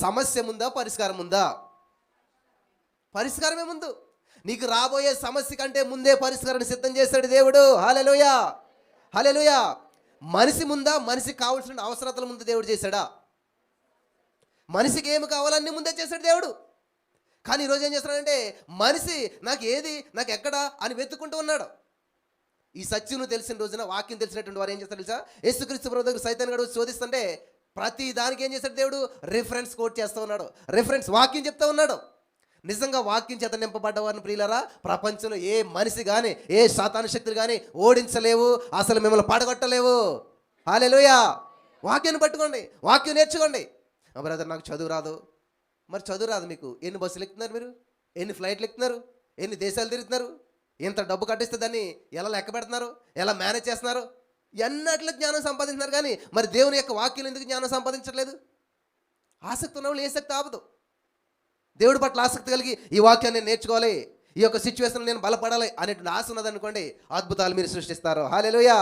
సమస్య ముందా, పరిష్కారం ఉందా? పరిష్కారమే ముందు. నీకు రాబోయే సమస్య కంటే ముందే పరిష్కారాన్ని సిద్ధం చేశాడు దేవుడు. హల్లెలూయా, హల్లెలూయా. మనిషి ముందా, మనిషికి కావాల్సిన అవసరతల ముందు దేవుడు చేశాడా? మనిషికి ఏమి కావాలన్నీ ముందే చేశాడు దేవుడు. కానీ ఈరోజు ఏం చేస్తున్నాడంటే మనిషి నాకు ఎక్కడ అని వెతుక్కుంటూ ఉన్నాడు. ఈ సత్యం తెలిసిన రోజున, వాక్యం తెలిసినటువంటి వారు ఏం చేస్తారు తెలుసా? యేసుక్రీస్తు ప్రభు దగ్గర సైతాన్ గడు శోధిస్తుంటే ప్రతి దానికి ఏం చేశాడు దేవుడు? రిఫరెన్స్ కోట్ చేస్తూ ఉన్నాడు. రిఫరెన్స్ వాక్యం చెప్తా ఉన్నాడు. నిజంగా వాక్యం చేత నింపబడ్డ వారిని ప్రియులారా, ప్రపంచంలో ఏ మనిషి కానీ, ఏ సాతాను శక్తులు కానీ ఓడించలేవు, అసలు మిమ్మల్ని పడగొట్టలేవు. హల్లెలూయా. వాక్యాన్ని పట్టుకోండి, వాక్యం నేర్చుకోండి. బ్రదర్ నాకు చదువు రాదు. మరి చదువు రాదు మీకు, ఎన్ని బస్సులు ఎక్కుతున్నారు మీరు? ఎన్ని ఫ్లైట్లు ఎక్కుతున్నారు? ఎన్ని దేశాలు తిరుగుతున్నారు? ఎంత డబ్బు కట్టిస్తే దాన్ని ఎలా లెక్క పెడుతున్నారు? ఎలా మేనేజ్ చేస్తున్నారు? ఎన్నట్లో జ్ఞానం సంపాదించినారు. కానీ మరి దేవుని యొక్క వాక్యం ఎందుకు జ్ఞానం సంపాదించట్లేదు? ఆసక్తి ఉన్న వాళ్ళు ఏ శక్తి ఆపదు. దేవుడి పట్ల ఆసక్తి కలిగి ఈ వాక్యాన్ని నేర్చుకోవాలి, ఈ యొక్క సిచ్యువేషన్ నేను బలపడాలి అనేటువంటి ఆశ ఉన్నదనుకోండి, అద్భుతాలు మీరు సృష్టిస్తారు. హల్లెలూయా.